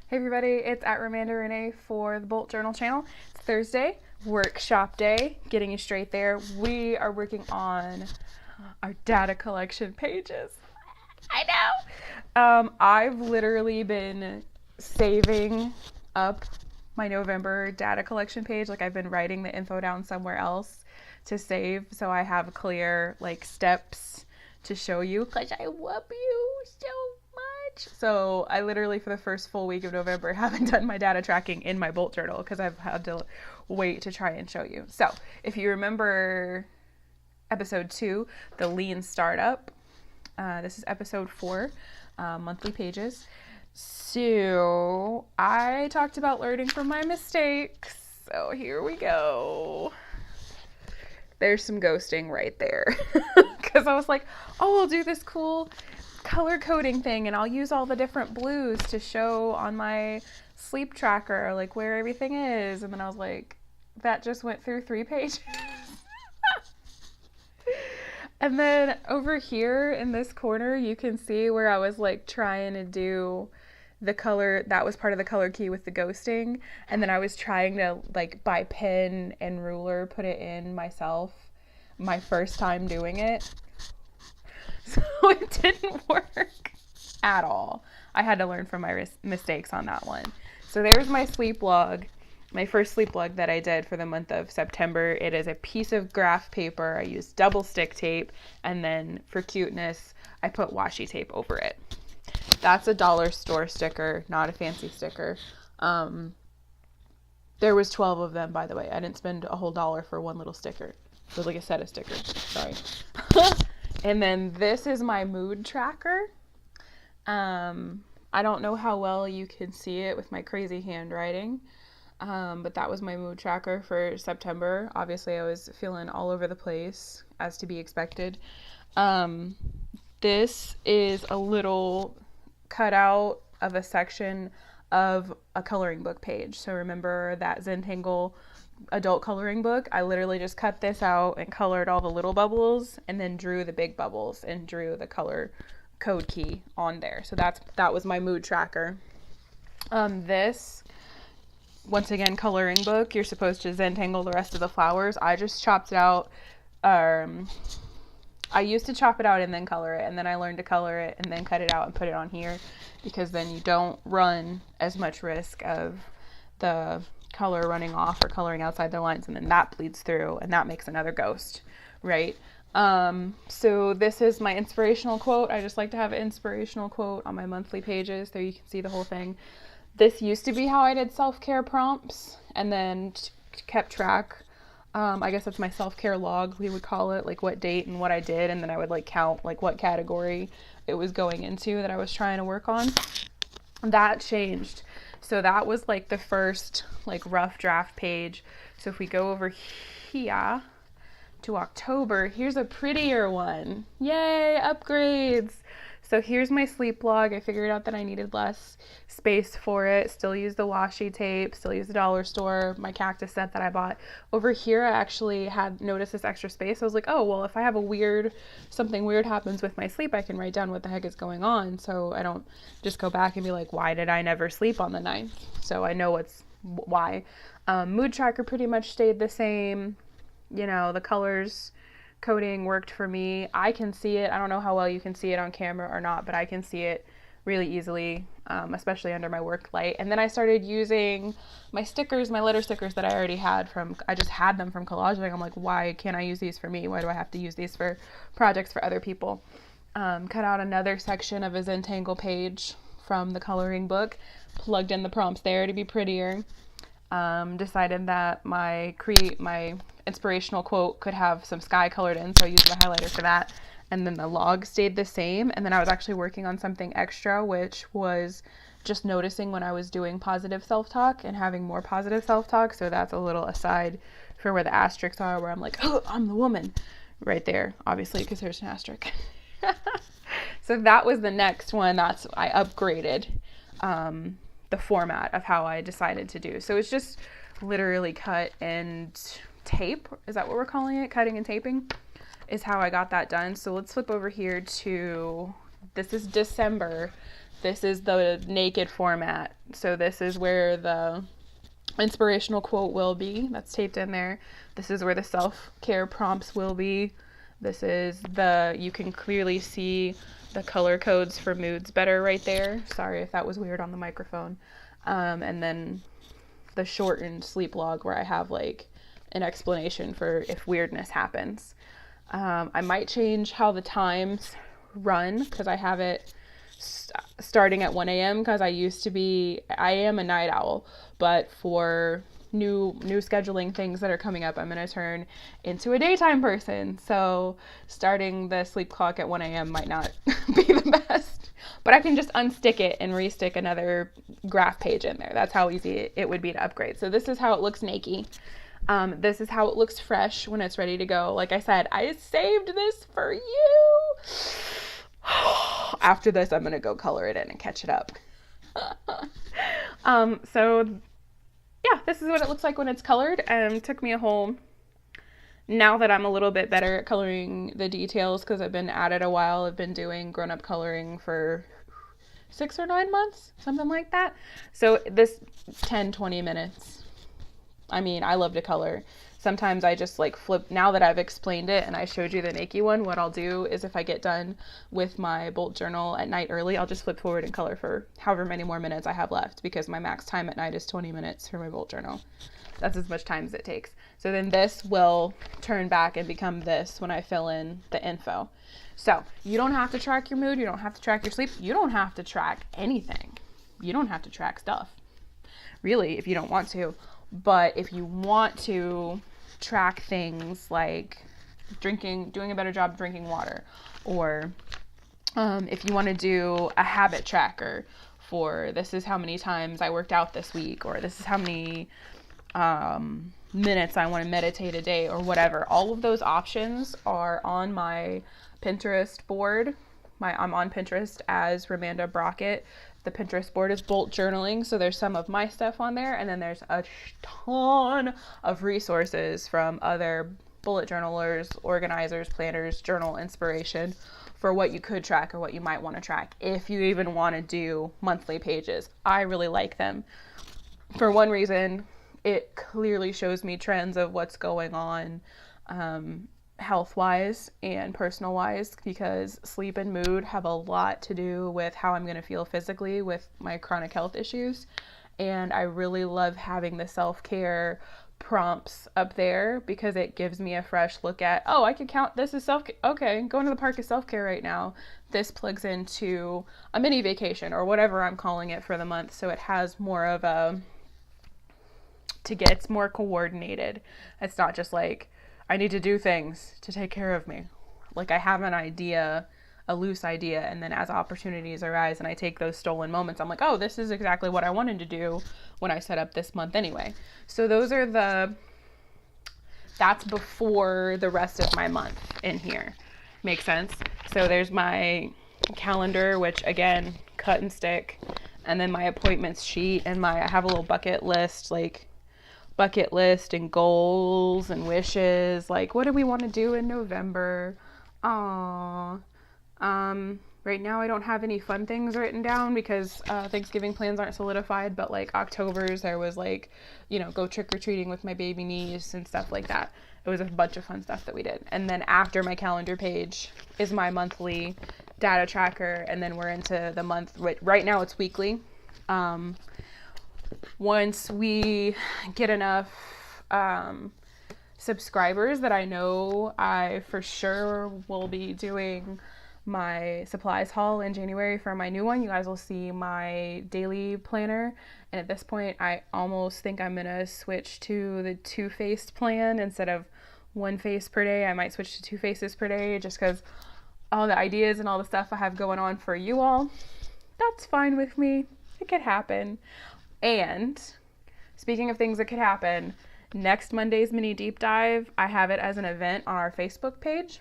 Hey everybody, it's at Romanda Renee for the Bolt Journal channel. It's Thursday, workshop day, getting you straight there. We are working on our data collection pages. I know! I've literally been saving up my November data collection page. Like I've been writing the info down somewhere else to save so I have clear steps to show you because I love you so much. So I literally for the first full week of November haven't done my data tracking in my Bolt journal because I've had to wait to try and show you. So if you remember episode 2, the lean startup, this is episode 4, monthly pages. So I talked about learning from my mistakes. So here we go. There's some ghosting right there. Because I was like, oh, I'll do this cool color coding thing and I'll use all the different blues to show on my sleep tracker like where everything is. And then I was like, that just went through 3 pages. And then over here in this corner, you can see where I was like trying to do the color, that was part of the color key with the ghosting. And then I was trying to like by pen and ruler put it in myself my first time doing it. So it didn't work at all. I had to learn from my mistakes on that one. So there's my sleep log, my first sleep log that I did for the month of September. It is a piece of graph paper. I used double stick tape, and then for cuteness, I put washi tape over it. That's a dollar store sticker, not a fancy sticker. There was 12 of them, by the way. I didn't spend a whole $1 for one little sticker. It was like a set of stickers. Sorry. And then this is my mood tracker. I don't know how well you can see it with my crazy handwriting, but that was my mood tracker for September. Obviously, I was feeling all over the place, as to be expected. This is a little cutout of a section of a coloring book page. So remember that Zentangle adult coloring book? I literally just cut this out and colored all the little bubbles and then drew the big bubbles and drew the color code key on there. So that was my mood tracker. This, once again, coloring book, you're supposed to Zentangle the rest of the flowers. I just chopped it out. I used to chop it out and then color it, and then I learned to color it and then cut it out and put it on here, because then you don't run as much risk of the color running off or coloring outside the lines, and then that bleeds through and that makes another ghost, right? So this is my inspirational quote. I just like to have an inspirational quote on my monthly pages. There you can see the whole thing. This used to be how I did self-care prompts and then kept track. I guess that's my self-care log, we would call it, like what date and what I did, and then I would like count like what category it was going into that I was trying to work on. That changed. So that was like the first like rough draft page. So if we go over here to October, here's a prettier one. Yay, upgrades. So here's my sleep log. I figured out that I needed less space for it. Still use the washi tape, still use the dollar store, my cactus set that I bought. Over here, I actually had noticed this extra space. I was like, oh, well, if I have something weird happens with my sleep, I can write down what the heck is going on. So I don't just go back and be like, why did I never sleep on the 9th? So I know why. Mood tracker pretty much stayed the same. You know, the colors coding worked for me. I can see it. I don't know how well you can see it on camera or not, but I can see it really easily, especially under my work light. And then I started using my stickers, my letter stickers that I already had I just had them from collaging. I'm like, why can't I use these for me? Why do I have to use these for projects for other people? Cut out another section of a Zentangle page from the coloring book, plugged in the prompts there to be prettier. Decided that my inspirational quote could have some sky colored in, so I used my highlighter for that. And then the log stayed the same. And then I was actually working on something extra, which was just noticing when I was doing positive self-talk and having more positive self-talk. So that's a little aside for where the asterisks are, where I'm like, oh, I'm the woman right there, obviously, because there's an asterisk. So that was the next one. I upgraded the format of how I decided to do. So it's just literally cut and tape. Is that what we're calling it? Cutting and taping is how I got that done. So let's flip over here to, this is December. This is the naked format. So this is where the inspirational quote will be. That's taped in there. This is where the self-care prompts will be. This is you can clearly see the color codes for moods better right there. Sorry if that was weird on the microphone. And then the shortened sleep log where I have like an explanation for if weirdness happens. I might change how the times run because I have it starting at 1 a.m. because I am a night owl, but for new scheduling things that are coming up, I'm going to turn into a daytime person. So starting the sleep clock at 1 a.m. might not be the best, but I can just unstick it and restick another graph page in there. That's how easy it would be to upgrade. So this is how it looks naked. This is how it looks fresh when it's ready to go. Like I said, I saved this for you. After this, I'm going to go color it in and catch it up. So yeah, this is what it looks like when it's colored. Took me now that I'm a little bit better at coloring the details, because I've been at it a while, I've been doing grown-up coloring for 6 or 9 months, something like that. So this 10-20 minutes. I mean, I love to color. Sometimes I just like flip. Now that I've explained it and I showed you the Nike one, what I'll do is if I get done with my Bolt journal at night early, I'll just flip forward and color for however many more minutes I have left, because my max time at night is 20 minutes for my Bolt journal. That's as much time as it takes. So then this will turn back and become this when I fill in the info. So you don't have to track your mood. You don't have to track your sleep. You don't have to track anything. You don't have to track stuff, really, if you don't want to. But if you want to track things like doing a better job drinking water, or if you want to do a habit tracker for this is how many times I worked out this week, or this is how many minutes I want to meditate a day, or whatever, all of those options are on my Pinterest board. I'm on Pinterest as Ramanda Brockett. The Pinterest board is Bolt Journaling, so there's some of my stuff on there, and then there's a ton of resources from other bullet journalers, organizers, planners, journal inspiration for what you could track or what you might want to track if you even want to do monthly pages. I really like them. For one reason, it clearly shows me trends of what's going on health-wise and personal-wise, because sleep and mood have a lot to do with how I'm going to feel physically with my chronic health issues. And I really love having the self-care prompts up there, because it gives me a fresh look at, oh, I could count this as self-care. Okay, going to the park is self-care right now. This plugs into a mini vacation or whatever I'm calling it for the month. So it has more of it's more coordinated. It's not just like, I need to do things to take care of me. Like I have an idea, a loose idea, and then as opportunities arise and I take those stolen moments, I'm like, oh, this is exactly what I wanted to do when I set up this month anyway. So that's before the rest of my month in here. Makes sense? So there's my calendar, which again, cut and stick, and then my appointments sheet, and I have a little bucket list and goals and wishes, like what do we want to do in November. Right now I don't have any fun things written down because Thanksgiving plans aren't solidified, but like October's there was like, go trick-or-treating with my baby niece and stuff like that. It was a bunch of fun stuff that we did. And then after my calendar page is my monthly data tracker, and then we're into the month. Right now it's weekly. Once we get enough subscribers that I know I for sure will be doing my supplies haul in January for my new one, you guys will see my daily planner. And at this point, I almost think I'm going to switch to the 2-faced plan instead of 1 face per day. I might switch to 2 faces per day just because all the ideas and all the stuff I have going on for you all, that's fine with me. It could happen. And speaking of things that could happen, next Monday's mini deep dive, I have it as an event on our Facebook page,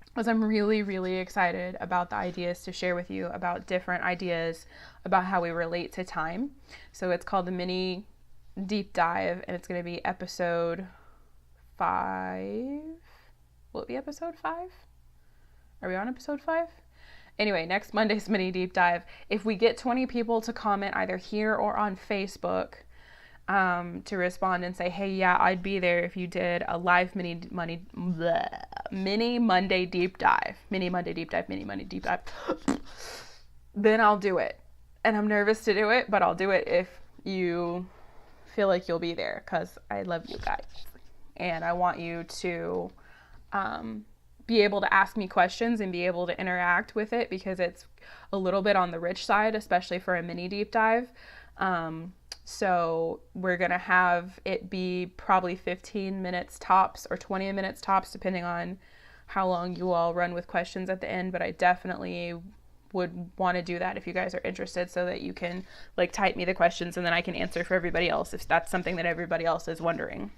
because I'm really, really excited about the ideas to share with you about different ideas about how we relate to time. So it's called the mini deep dive, and it's going to be episode 5. Will it be episode 5? Are we on episode 5? Anyway, next Monday's mini deep dive. If we get 20 people to comment either here or on Facebook, to respond and say, hey, yeah, I'd be there if you did a live mini Monday deep dive, mini Monday deep dive, then I'll do it. And I'm nervous to do it, but I'll do it if you feel like you'll be there, because I love you guys. And I want you to be able to ask me questions and be able to interact with it, because it's a little bit on the rich side, especially for a mini deep dive. So we're going to have it be probably 15 minutes tops or 20 minutes tops, depending on how long you all run with questions at the end. But I definitely would want to do that if you guys are interested, so that you can like type me the questions and then I can answer for everybody else if that's something that everybody else is wondering.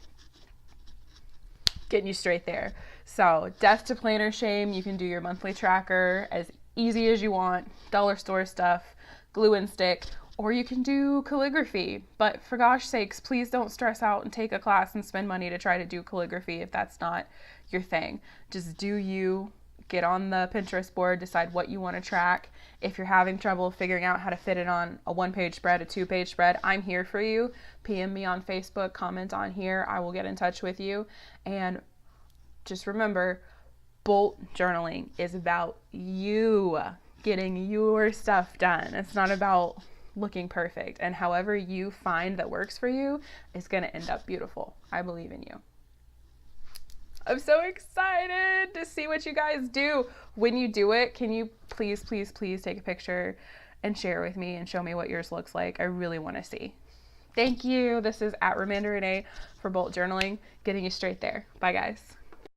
Getting you straight there. So death to planner shame, you can do your monthly tracker as easy as you want, dollar store stuff, glue and stick, or you can do calligraphy. But for gosh sakes, please don't stress out and take a class and spend money to try to do calligraphy if that's not your thing. Just do you. Get on the Pinterest board, decide what you want to track. If you're having trouble figuring out how to fit it on a 1-page spread, a 2-page spread, I'm here for you. PM me on Facebook, comment on here. I will get in touch with you. And just remember, Bolt journaling is about you getting your stuff done. It's not about looking perfect. And however you find that works for you is going to end up beautiful. I believe in you. I'm so excited to see what you guys do. When you do it, can you please take a picture and share with me and show me what yours looks like? I really want to see. Thank you. This is @Ramanda Renee for Bolt Journaling, getting you straight there. Bye, guys.